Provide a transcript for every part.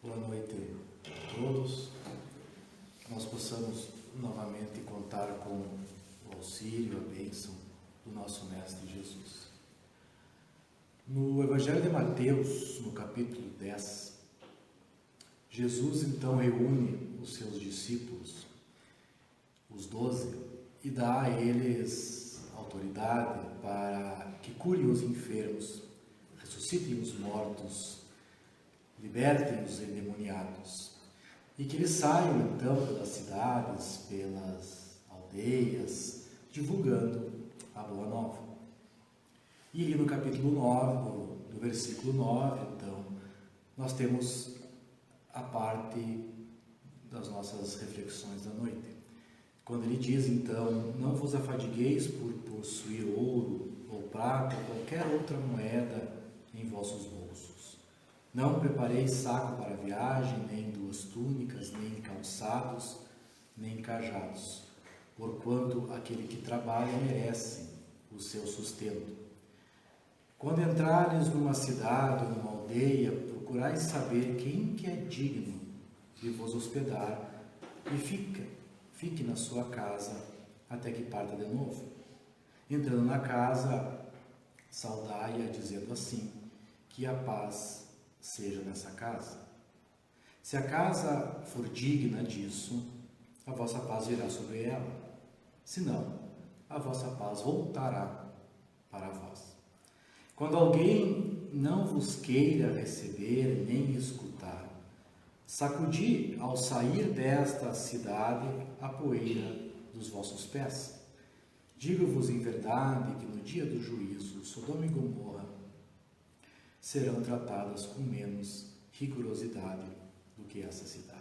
Boa noite a todos. Nós possamos novamente contar com o auxílio, a bênção do nosso Mestre Jesus. No Evangelho de Mateus, no capítulo 10, Jesus então reúne os seus discípulos, os 12, e dá a eles autoridade para que curem os enfermos, ressuscitem os mortos, libertem os endemoniados, e que eles saiam então pelas cidades, pelas aldeias, divulgando a Boa Nova. E ali no capítulo 9, no versículo 9, então, nós temos a parte das nossas reflexões da noite. Quando ele diz, então, não vos afadigueis por possuir ouro ou prata ou qualquer outra moeda em vossos bolsos. Não prepareis saco para a viagem, nem duas túnicas, nem calçados, nem cajados, porquanto aquele que trabalha merece o seu sustento. Quando entrares numa cidade ou numa aldeia, procurais saber quem que é digno de vos hospedar e fique na sua casa até que parta de novo. Entrando na casa, saudai-a dizendo assim, que a paz seja nessa casa. Se a casa for digna disso, a vossa paz virá sobre ela. Se não, a vossa paz voltará para vós. Quando alguém não vos queira receber nem escutar, sacudi ao sair desta cidade a poeira dos vossos pés. Digo-vos em verdade que no dia do juízo, Sodoma e Gomorra serão tratadas com menos rigorosidade do que essa cidade.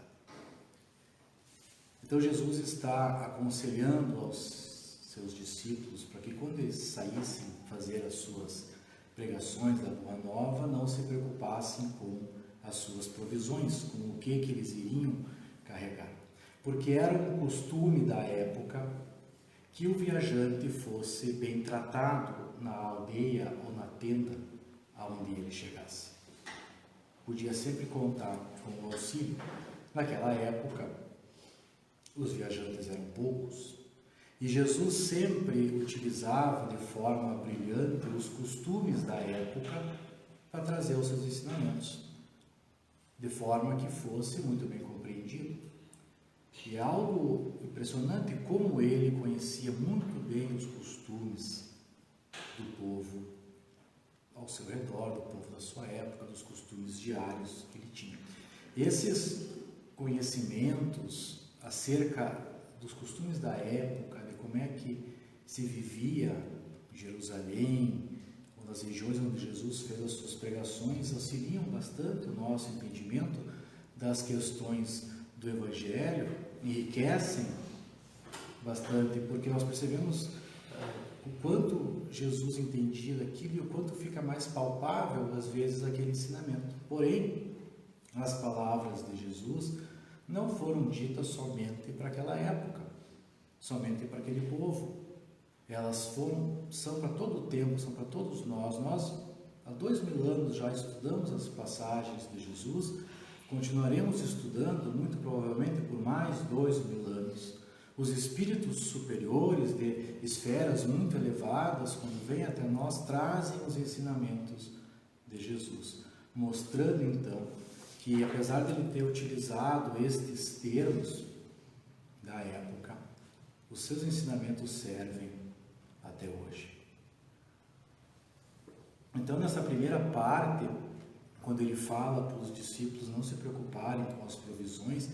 Então Jesus está aconselhando aos seus discípulos para que quando eles saíssem fazer as suas pregações da Boa Nova, não se preocupassem com as suas provisões, com o que eles iriam carregar. Porque era um costume da época que o viajante fosse bem tratado na aldeia ou na tenda aonde ele chegasse. Podia sempre contar com o auxílio. Naquela época, os viajantes eram poucos, e Jesus sempre utilizava de forma brilhante os costumes da época para trazer os seus ensinamentos, de forma que fosse muito bem compreendido. E é algo impressionante como ele conhecia muito bem os costumes do povo ao seu redor, do povo da sua época, dos costumes diários que ele tinha. Esses conhecimentos acerca dos costumes da época, de como é que se vivia em Jerusalém, ou nas regiões onde Jesus fez as suas pregações, auxiliam bastante o nosso entendimento das questões do Evangelho, enriquecem bastante, porque nós percebemos o quanto Jesus entendia daquilo e o quanto fica mais palpável, às vezes, aquele ensinamento. Porém, as palavras de Jesus não foram ditas somente para aquela época, somente para aquele povo. Elas são para todo o tempo, são para todos nós. Nós, há 2000 anos, já estudamos as passagens de Jesus, continuaremos estudando, muito provavelmente, por mais 2000 anos. Os espíritos superiores de esferas muito elevadas, quando vêm até nós, trazem os ensinamentos de Jesus, mostrando então que, apesar de ele ter utilizado estes termos da época, os seus ensinamentos servem até hoje. Então, nessa primeira parte, quando ele fala para os discípulos não se preocuparem com as provisões,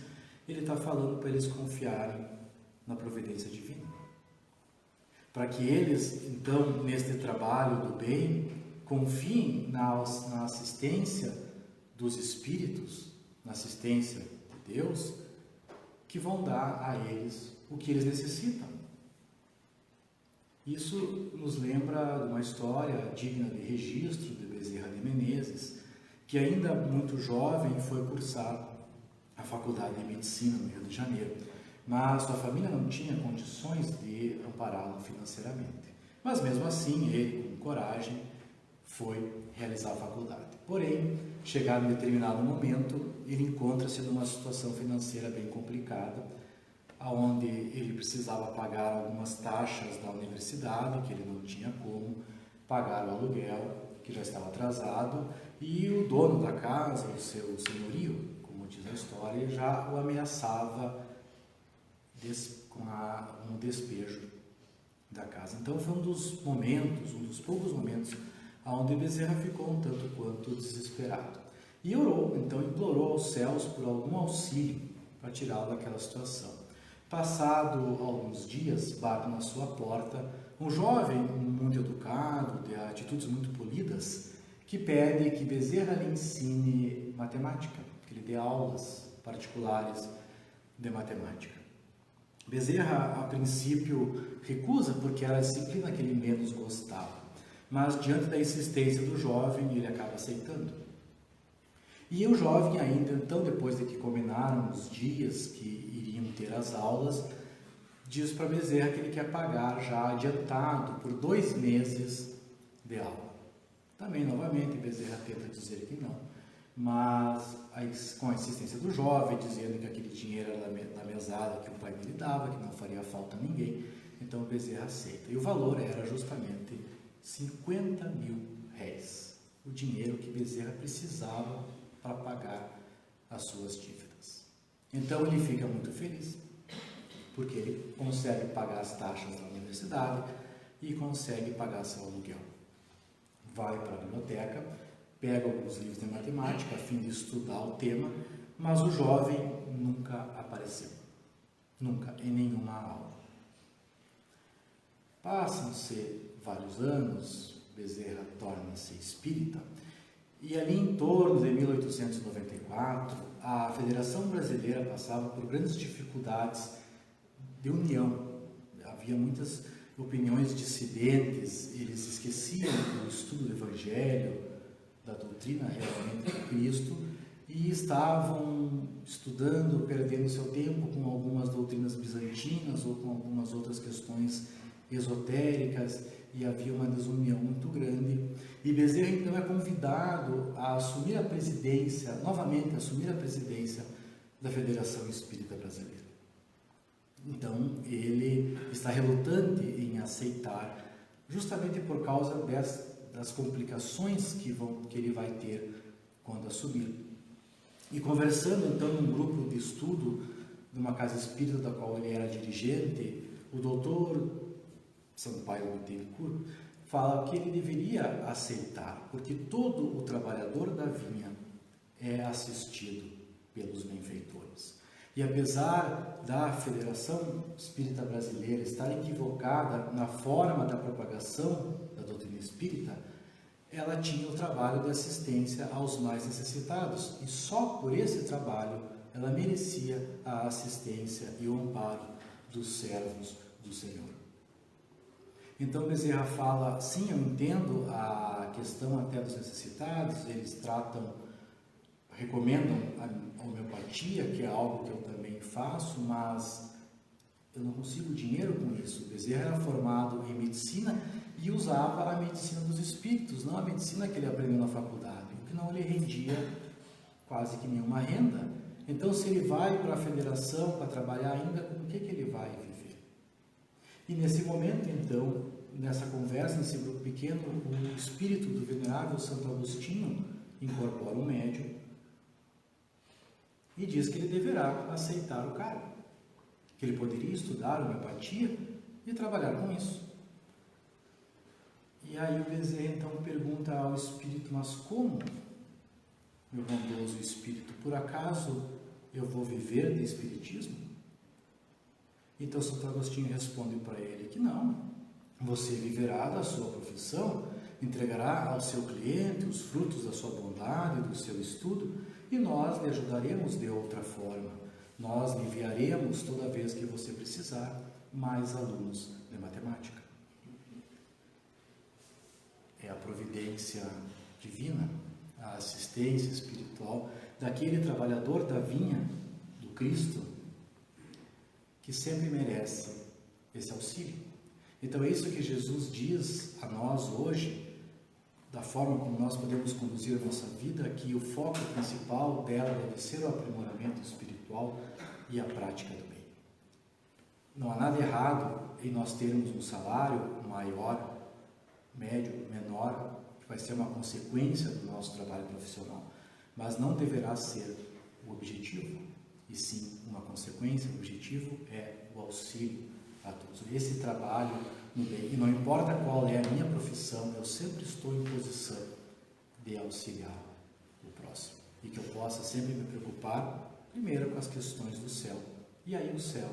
ele está falando para eles confiarem na providência divina. Para que eles, então, neste trabalho do bem, confiem na assistência dos Espíritos, na assistência de Deus, que vão dar a eles o que eles necessitam. Isso nos lembra de uma história digna de registro de Bezerra de Menezes, que ainda muito jovem foi cursar a Faculdade de Medicina no Rio de Janeiro. Mas sua família não tinha condições de ampará-lo financeiramente. Mas mesmo assim, ele, com coragem, foi realizar a faculdade. Porém, chegado em determinado momento, ele encontra-se numa situação financeira bem complicada, onde ele precisava pagar algumas taxas da universidade, que ele não tinha como, pagar o aluguel, que já estava atrasado, e o dono da casa, o seu senhorio, como diz a história, já o ameaçava com um despejo da casa. Então foi um dos poucos momentos, onde Bezerra ficou um tanto quanto desesperado. E orou, então implorou aos céus por algum auxílio para tirá-lo daquela situação. Passado alguns dias, bate na sua porta um jovem muito educado, de atitudes muito polidas, que pede que Bezerra lhe ensine matemática, que lhe dê aulas particulares de matemática. Bezerra, a princípio, recusa porque era a disciplina que ele menos gostava, mas diante da insistência do jovem, ele acaba aceitando. E o jovem ainda, então, depois de que combinaram os dias que iriam ter as aulas, diz para Bezerra que ele quer pagar já adiantado por 2 meses de aula. Também, novamente, Bezerra tenta dizer que não, mas com a insistência do jovem, dizendo que aquele dinheiro era da mesada que o pai dele dava, que não faria falta a ninguém, então Bezerra aceita. E o valor era justamente 50 mil réis, o dinheiro que Bezerra precisava para pagar as suas dívidas. Então ele fica muito feliz, porque ele consegue pagar as taxas da universidade e consegue pagar seu aluguel. Vai para a biblioteca, pega alguns livros de matemática a fim de estudar o tema, mas o jovem nunca apareceu, nunca, em nenhuma aula. Passam-se vários anos, Bezerra torna-se espírita, e ali em torno de 1894, a Federação Brasileira passava por grandes dificuldades de união. Havia muitas opiniões dissidentes, eles esqueciam do estudo do Evangelho, da doutrina realmente de Cristo, e estavam estudando, perdendo seu tempo com algumas doutrinas bizantinas ou com algumas outras questões esotéricas, e havia uma desunião muito grande. E Bezerra então é convidado a assumir a presidência, novamente assumir a presidência da Federação Espírita Brasileira. Então ele está relutante em aceitar, justamente por causa das complicações que ele vai ter quando assumir. E conversando então num grupo de estudo de uma casa espírita da qual ele era dirigente, o doutor Sampaio Bittencourt fala que ele deveria aceitar, porque todo o trabalhador da vinha é assistido pelos benfeitores. E apesar da Federação Espírita Brasileira estar equivocada na forma da propagação da doutrina espírita, ela tinha o trabalho de assistência aos mais necessitados, e só por esse trabalho ela merecia a assistência e o amparo dos servos do Senhor. Então Bezerra fala, sim, eu entendo a questão até dos necessitados, eles recomendam a homeopatia, que é algo que eu também faço, mas eu não consigo dinheiro com isso. Bezerra era formado em medicina e usava a medicina dos espíritos, não a medicina que ele aprendeu na faculdade, o que não lhe rendia quase que nenhuma renda. Então, se ele vai para a federação para trabalhar ainda, com o que ele vai viver? E nesse momento, então, nessa conversa, nesse grupo pequeno, o espírito do venerável Santo Agostinho incorpora um médium e diz que ele deverá aceitar o cargo, que ele poderia estudar homeopatia e trabalhar com isso. E aí o Bezerra então pergunta ao espírito, mas como, meu bondoso espírito, por acaso eu vou viver de espiritismo? Então Santo Agostinho responde para ele que não, você viverá da sua profissão, entregará ao seu cliente os frutos da sua bondade, do seu estudo, e nós lhe ajudaremos de outra forma. Nós lhe enviaremos, toda vez que você precisar, mais alunos de matemática. É a providência divina, a assistência espiritual daquele trabalhador da vinha, do Cristo, que sempre merece esse auxílio. Então é isso que Jesus diz a nós hoje, da forma como nós podemos conduzir a nossa vida, que o foco principal dela deve ser o aprimoramento espiritual e a prática do bem. Não há nada errado em nós termos um salário maior, médio, menor, que vai ser uma consequência do nosso trabalho profissional, mas não deverá ser o objetivo, e sim uma consequência. O objetivo é o auxílio a todos. Esse trabalho no bem, e não importa qual é a minha profissão, eu sempre estou em posição de auxiliar o próximo, e que eu possa sempre me preocupar primeiro com as questões do céu, e aí o céu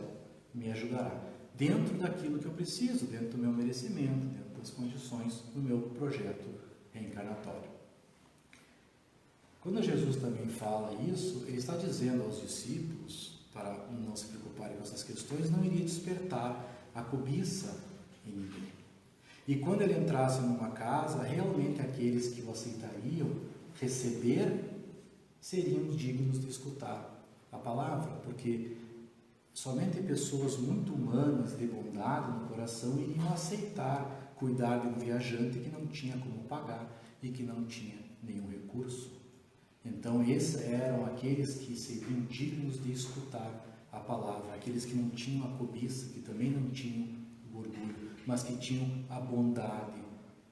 me ajudará, dentro daquilo que eu preciso, dentro do meu merecimento, dentro das condições do meu projeto reencarnatório. Quando Jesus também fala isso, ele está dizendo aos discípulos, para não se preocuparem com essas questões, não iria despertar a cobiça em ninguém. E quando ele entrasse numa casa, realmente aqueles que o aceitariam receber seriam dignos de escutar a palavra, porque somente pessoas muito humanas, de bondade no coração, iriam aceitar cuidar de um viajante que não tinha como pagar e que não tinha nenhum recurso. Então, esses eram aqueles que seriam dignos de escutar a palavra, aqueles que não tinham a cobiça, que também não tinham o orgulho, mas que tinham a bondade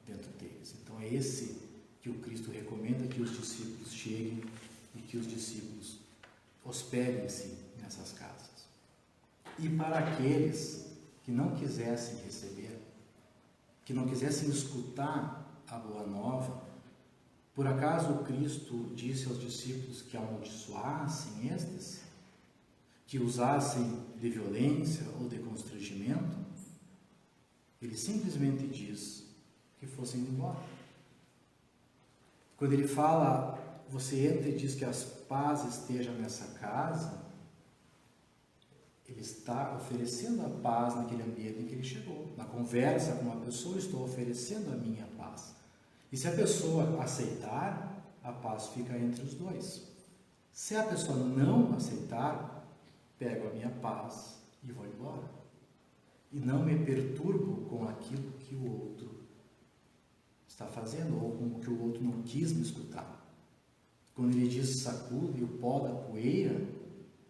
dentro deles. Então, é esse que o Cristo recomenda que os discípulos cheguem e que os discípulos hospedem-se nessas casas. E para aqueles que não quisessem receber, que não quisessem escutar a boa nova, por acaso o Cristo disse aos discípulos que amaldiçoassem estes, que usassem de violência ou de constrangimento? Ele simplesmente diz que fossem embora. Quando ele fala, você entra e diz que a paz esteja nessa casa, ele está oferecendo a paz naquele ambiente em que ele chegou. Na conversa com uma pessoa, estou oferecendo a minha paz. E se a pessoa aceitar, a paz fica entre os dois. Se a pessoa não aceitar, pego a minha paz e vou embora. E não me perturbo com aquilo que o outro está fazendo, ou com o que o outro não quis me escutar. Quando ele diz sacude o pó da poeira,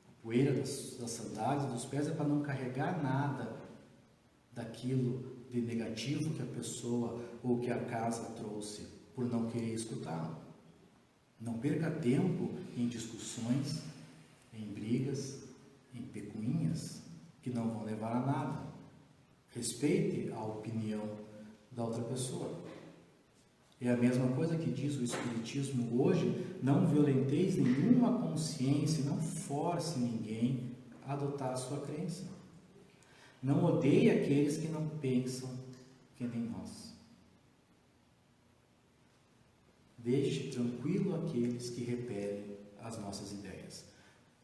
a poeira das sandálias, dos pés, é para não carregar nada daquilo de negativo que a pessoa ou que a casa trouxe por não querer escutar. Não perca tempo em discussões, em brigas, em picuinhas que não vão levar a nada. Respeite a opinião da outra pessoa. É a mesma coisa que diz o Espiritismo hoje: não violenteis nenhuma consciência, não force ninguém a adotar a sua crença. Não odeie aqueles que não pensam que nem nós. Deixe tranquilo aqueles que repelem as nossas ideias.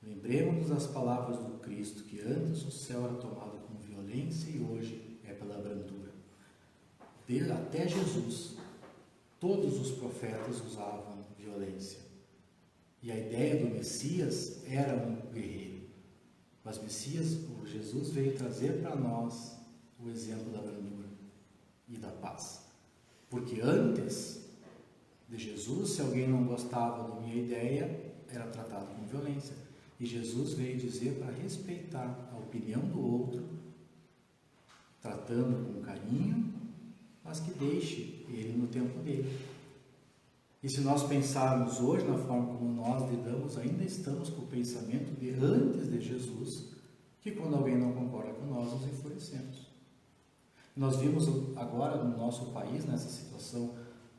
Lembremos-nos das palavras do Cristo, que antes o céu era tomado com violência e hoje é pela brandura. Até Jesus, todos os profetas usavam violência. E a ideia do Messias era um guerreiro. Mas o Jesus veio trazer para nós o exemplo da brandura e da paz. Porque antes de Jesus, se alguém não gostava da minha ideia, era tratado com violência. E Jesus veio dizer para respeitar a opinião do outro, tratando com carinho, mas que deixe ele no tempo dele. E se nós pensarmos hoje na forma como nós lidamos, ainda estamos com o pensamento de antes de Jesus, que quando alguém não concorda com nós, nos enfurecemos. Nós vimos agora no nosso país, nessa situação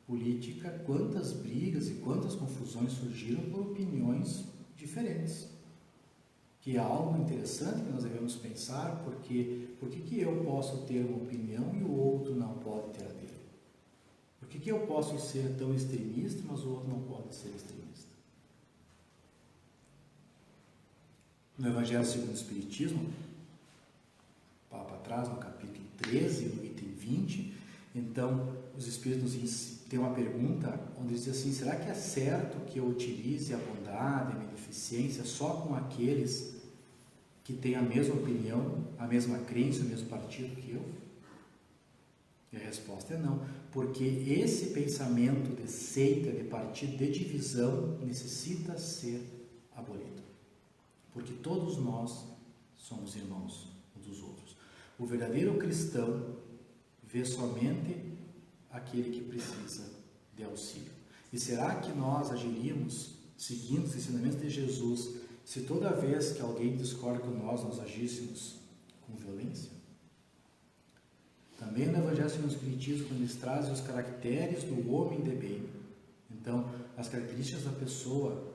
política, quantas brigas e quantas confusões surgiram por opiniões diferentes. Que é algo interessante que nós devemos pensar, porque por que eu posso ter uma opinião e o outro não pode ter a dele? Por que eu posso ser tão extremista, mas o outro não pode ser extremista? No Evangelho segundo o Espiritismo, Papa traz no capítulo 13, no item 20, então os Espíritos têm uma pergunta onde diz assim: será que é certo que eu utilize a bondade, a beneficência só com aqueles que têm a mesma opinião, a mesma crença, o mesmo partido que eu? E a resposta é não, porque esse pensamento de seita, de partido, de divisão, necessita ser abolido. Porque todos nós somos irmãos uns dos outros. O verdadeiro cristão vê somente aquele que precisa de auxílio. E será que nós agiríamos seguindo os ensinamentos de Jesus se toda vez que alguém discorda com nós agíssemos com violência? Também no Evangelho segundo o Espiritismo, quando eles trazem os caracteres do homem de bem. Então, as características da pessoa,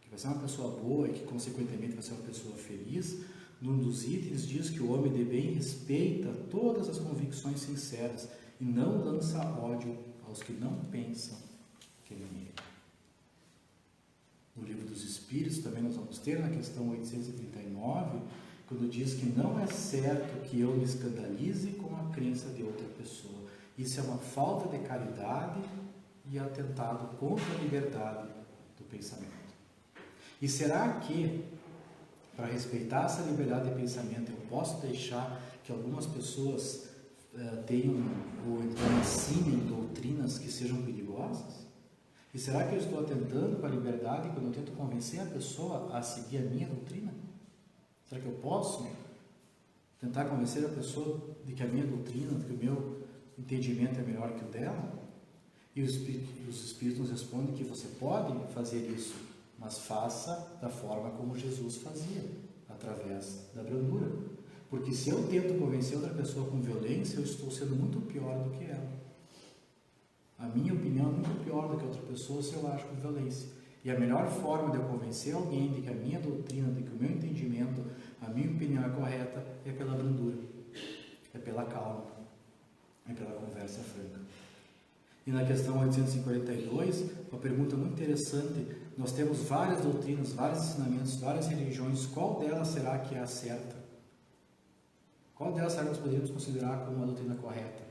que vai ser uma pessoa boa e que consequentemente vai ser uma pessoa feliz, num dos itens diz que o homem de bem respeita todas as convicções sinceras e não lança ódio aos que não pensam que nem ele. No Livro dos Espíritos, também nós vamos ter na questão 839, quando diz que não é certo que eu me escandalize com a crença de outra pessoa. Isso é uma falta de caridade e atentado contra a liberdade do pensamento. E será que, para respeitar essa liberdade de pensamento, eu posso deixar que algumas pessoas tenham ou então ensinem doutrinas que sejam perigosas? E será que eu estou atentando com a liberdade quando eu tento convencer a pessoa a seguir a minha doutrina? Será que eu posso tentar convencer a pessoa de que a minha doutrina, de que o meu entendimento é melhor que o dela? E os Espíritos nos respondem que você pode fazer isso, mas faça da forma como Jesus fazia, através da brandura. Porque se eu tento convencer outra pessoa com violência, eu estou sendo muito pior do que ela. A minha opinião é muito pior do que outra pessoa se eu acho com violência. E a melhor forma de eu convencer alguém de que a minha doutrina, de que o meu entendimento, a minha opinião é correta, é pela brandura, é pela calma, é pela conversa franca. E na questão 842, uma pergunta muito interessante, nós temos várias doutrinas, vários ensinamentos, várias religiões, qual delas será que é a certa? Qual delas será que nós poderíamos considerar como uma doutrina correta?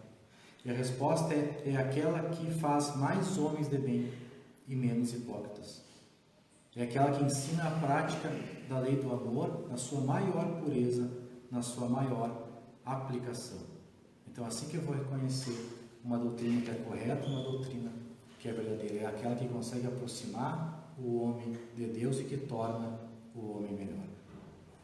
E a resposta é aquela que faz mais homens de bem e menos hipócritas. É aquela que ensina a prática da lei do amor na sua maior pureza, na sua maior aplicação. Então, assim que eu vou reconhecer uma doutrina que é correta, uma doutrina que é verdadeira, é aquela que consegue aproximar o homem de Deus e que torna o homem melhor.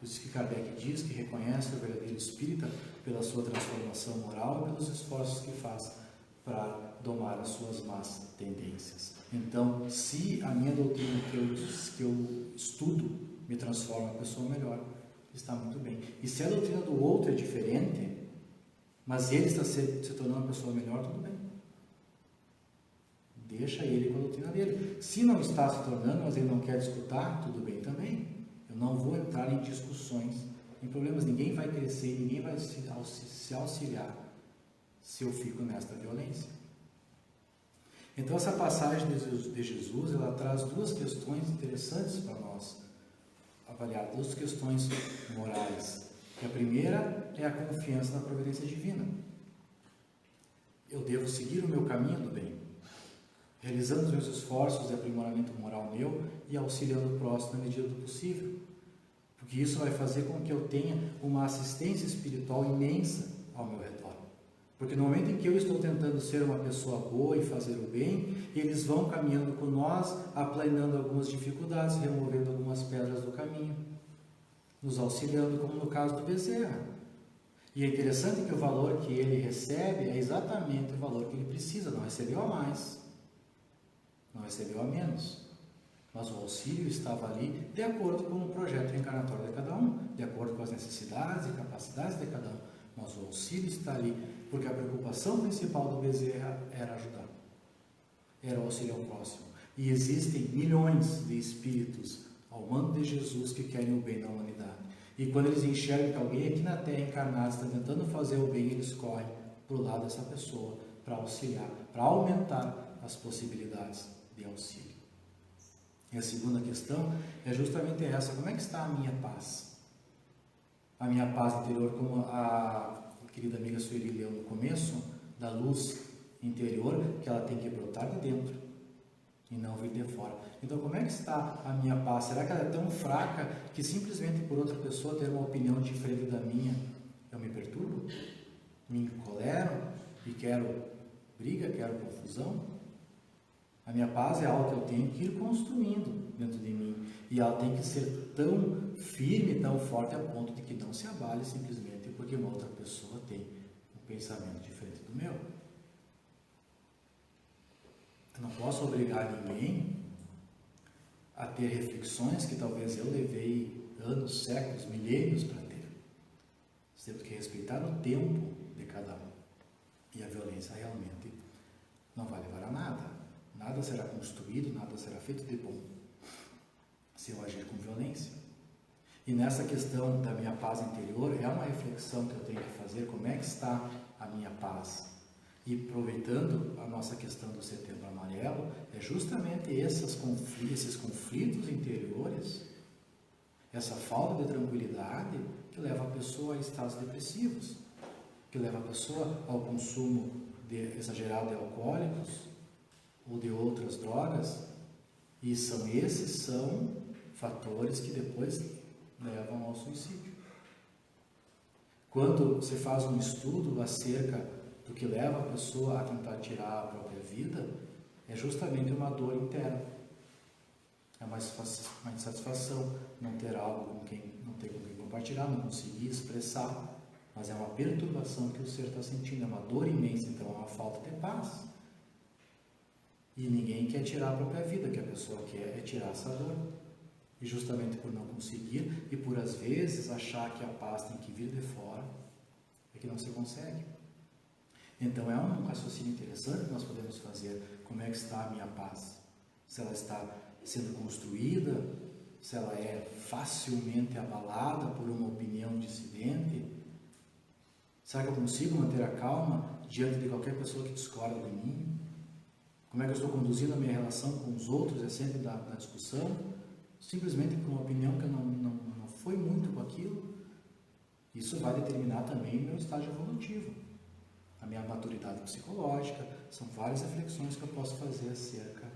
Por isso que Kardec diz que reconhece o verdadeiro espírita pela sua transformação moral e pelos esforços que faz para domar as suas más tendências. Então, se a minha doutrina que eu estudo me transforma em uma pessoa melhor, está muito bem. E se a doutrina do outro é diferente, mas ele está se tornando uma pessoa melhor, tudo bem. Deixa ele com a doutrina dele. Se não está se tornando, mas ele não quer escutar, tudo bem também. Eu não vou entrar em discussões, em problemas. Ninguém vai crescer, ninguém vai se auxiliar se eu fico nesta violência. Então, essa passagem de Jesus, ela traz duas questões interessantes para nós avaliar, duas questões morais. A primeira é a confiança na providência divina. Eu devo seguir o meu caminho do bem, realizando os meus esforços de aprimoramento moral meu e auxiliando o próximo na medida do possível. Porque isso vai fazer com que eu tenha uma assistência espiritual imensa ao meu redor. Porque no momento em que eu estou tentando ser uma pessoa boa e fazer o bem, eles vão caminhando com nós, aplanando algumas dificuldades, removendo algumas pedras do caminho, nos auxiliando, como no caso do Bezerra. E é interessante que o valor que ele recebe é exatamente o valor que ele precisa, não recebeu a mais, não recebeu a menos. Mas o auxílio estava ali de acordo com o projeto reencarnatório de cada um, de acordo com as necessidades e capacidades de cada um. Mas o auxílio está ali, porque a preocupação principal do Bezerra era ajudar, era auxiliar o próximo. E existem milhões de espíritos ao mando de Jesus que querem o bem da humanidade. E quando eles enxergam que alguém aqui na Terra encarnado está tentando fazer o bem, eles correm para o lado dessa pessoa para auxiliar, para aumentar as possibilidades de auxílio. E a segunda questão é justamente essa: como é que está a minha paz? A minha paz interior, como a querida amiga Sueli leu no começo, da luz interior, que ela tem que brotar de dentro e não vir de fora. Então, como é que está a minha paz? Será que ela é tão fraca que simplesmente por outra pessoa ter uma opinião diferente da minha, eu me perturbo? Me encolero? e quero briga, quero confusão. A minha paz é algo que eu tenho que ir construindo dentro de mim, e ela tem que ser tão firme, tão forte a ponto de que não se abale simplesmente porque uma outra pessoa tem um pensamento diferente do meu. Eu não posso obrigar ninguém a ter reflexões que talvez eu levei anos, séculos, milênios para ter. Nós temos que respeitar o tempo de cada um. E a violência realmente não vai levar a nada. Nada será construído, nada será feito de bom se eu agir com violência. E nessa questão da minha paz interior, é uma reflexão que eu tenho que fazer, como é que está a minha paz. E aproveitando a nossa questão do Setembro Amarelo, é justamente esses conflitos interiores, essa falta de tranquilidade que leva a pessoa a estados depressivos, que leva a pessoa ao consumo exagerado de alcoólicos ou de outras drogas, e esses são fatores que depois levam ao suicídio. Quando se faz um estudo acerca do que leva a pessoa a tentar tirar a própria vida, é justamente uma dor interna. É uma insatisfação não ter algo não ter com quem compartilhar, não conseguir expressar, mas é uma perturbação que o ser está sentindo, é uma dor imensa, então é uma falta de paz. E ninguém quer tirar a própria vida, o que a pessoa quer é tirar essa dor. E justamente por não conseguir, e por às vezes achar que a paz tem que vir de fora, é que não se consegue. Então é um raciocínio interessante que nós podemos fazer. Como é que está a minha paz? Se ela está sendo construída, se ela é facilmente abalada por uma opinião dissidente. Será que eu consigo manter a calma diante de qualquer pessoa que discorda de mim? Como é que eu estou conduzindo a minha relação com os outros? É sempre na discussão? Simplesmente por uma opinião que eu não foi muito com aquilo? Isso vai determinar também o meu estágio evolutivo, a minha maturidade psicológica. São várias reflexões que eu posso fazer acerca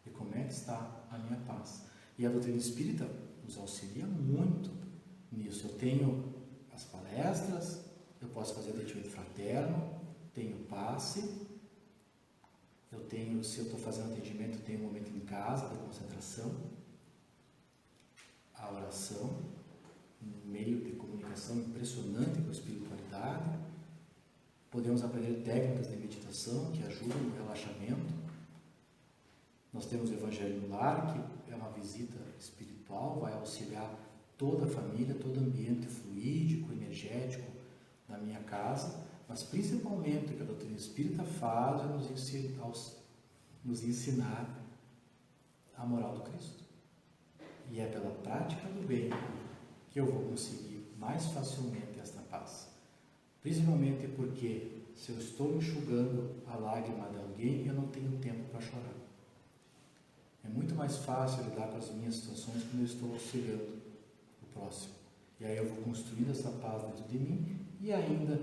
de como é que está a minha paz. E a doutrina espírita nos auxilia muito nisso. Eu tenho as palestras, eu posso fazer atendimento fraterno, tenho passe, se eu estou fazendo atendimento, eu tenho um momento em casa de concentração, a oração, um meio de comunicação impressionante com a espiritualidade. Podemos aprender técnicas de meditação que ajudam no relaxamento. Nós temos o Evangelho no Lar, que é uma visita espiritual, vai auxiliar toda a família, todo o ambiente fluídico, energético da minha casa, mas principalmente o que a doutrina espírita faz é nos ensinar a moral do Cristo. E é pela prática do bem que eu vou conseguir mais facilmente esta paz. Principalmente porque se eu estou enxugando a lágrima de alguém, eu não tenho tempo para chorar. É muito mais fácil lidar com as minhas situações quando eu estou auxiliando o próximo. E aí eu vou construindo essa paz dentro de mim e ainda,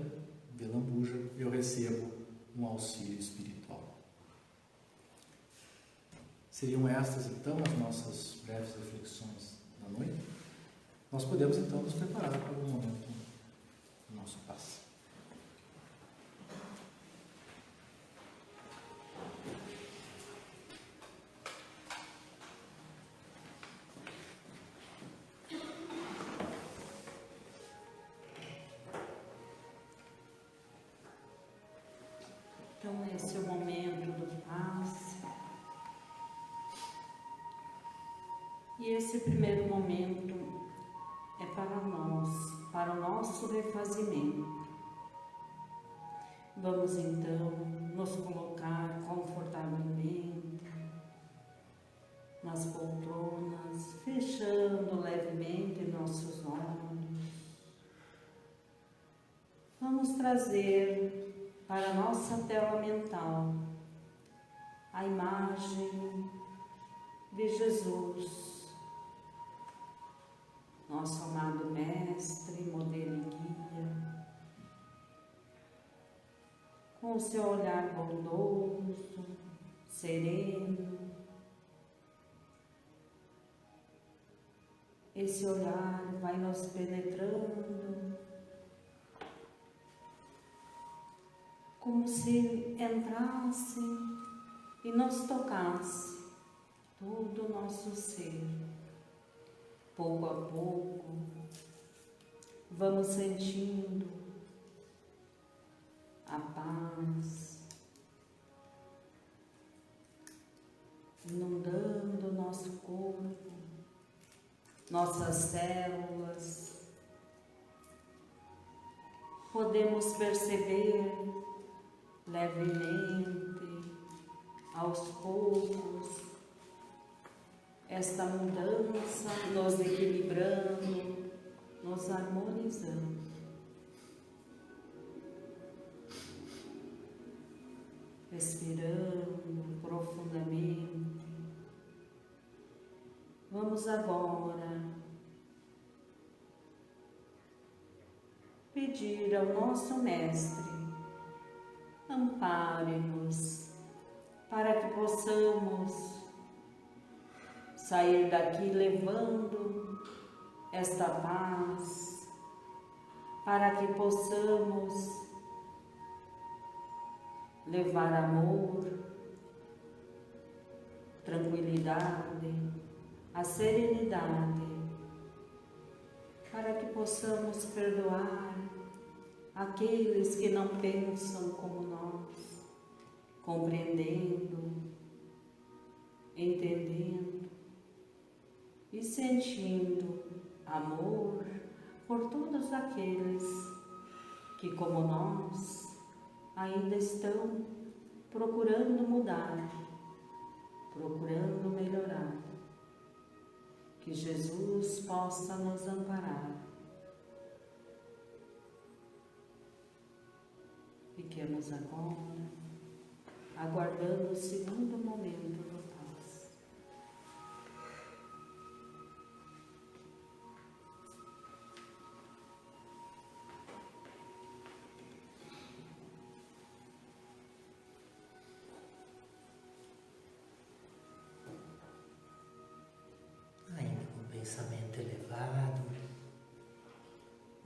de lambuja, eu recebo um auxílio espiritual. Seriam estas, então, as nossas breves reflexões da noite. Nós podemos, então, nos preparar para o momento do nosso passe. Então, esse é o momento do passe. E esse primeiro momento é para nós, para o nosso refazimento. Vamos então nos colocar confortavelmente nas poltronas, fechando levemente nossos olhos. Vamos trazer para a nossa tela mental a imagem de Jesus, nosso amado Mestre, modelo e guia, com o seu olhar bondoso, sereno. Esse olhar vai nos penetrando, como se entrasse e nos tocasse todo o nosso ser. Pouco a pouco, vamos sentindo a paz, inundando o nosso corpo, nossas células. Podemos perceber levemente, aos poucos, esta mudança nos equilibrando, nos harmonizando. Respirando profundamente. Vamos agora pedir ao nosso Mestre, ampare-nos para que possamos sair daqui levando esta paz, para que possamos levar amor, tranquilidade, a serenidade, para que possamos perdoar aqueles que não pensam como nós, compreendendo, entendendo e sentindo amor por todos aqueles que, como nós, ainda estão procurando mudar, procurando melhorar. Que Jesus possa nos amparar. Fiquemos agora aguardando o segundo momento do paz. Pensamento elevado,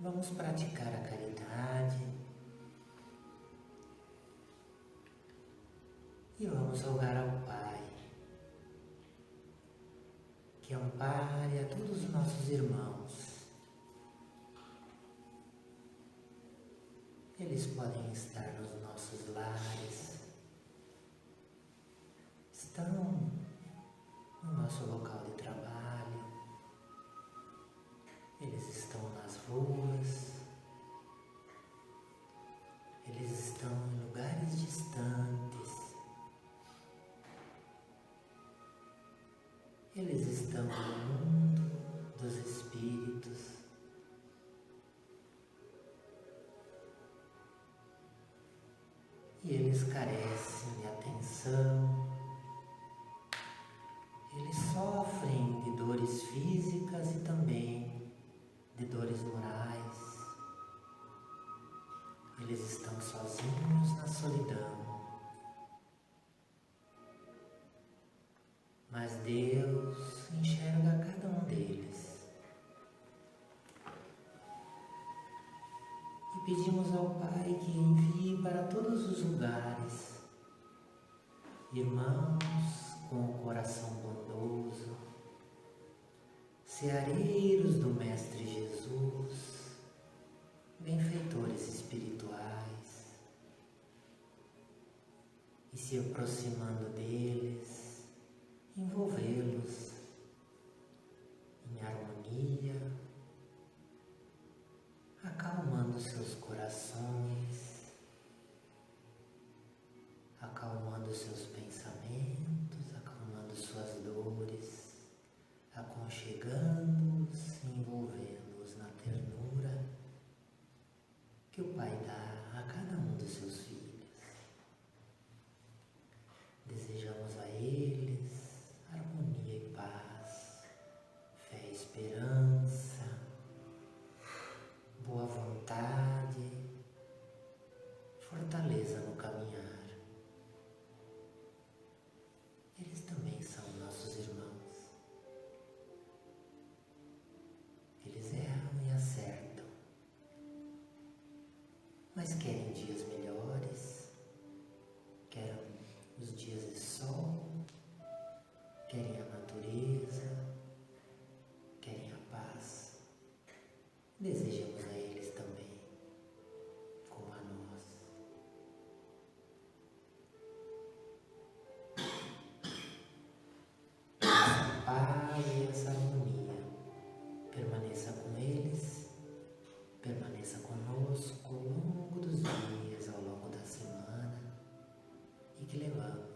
vamos praticar a caridade e vamos rogar ao Pai que ampare a todos os nossos irmãos. Eles podem estar nos nossos lares, estão no nosso local de trabalho, eles estão nas ruas, eles estão em lugares distantes, eles estão no mundo dos espíritos. E eles carecem de atenção, eles sofrem de dores físicas e também de dores morais. Eles estão sozinhos na solidão. Mas Deus enxerga cada um deles. E pedimos ao Pai que envie para todos os lugares irmãos com o coração bondoso, ceareiros do Mestre Jesus, benfeitores espirituais, e se aproximando deles, envolvê-los em harmonia, acalmando seus corações, acalmando seus pensamentos, acalmando suas dores, aconchegando-os e envolvendo-os na ternura que o Pai dá a cada um dos seus filhos. Desejamos a eles harmonia e paz, fé e esperança, boa vontade, fortaleza no caminhar. Eles também são nossos irmãos. Eles erram e acertam, mas querem dias melhores, desejamos a eles também, como a nós. Essa paz e essa harmonia permaneça com eles, permaneça conosco ao longo dos dias, ao longo da semana, e que levamos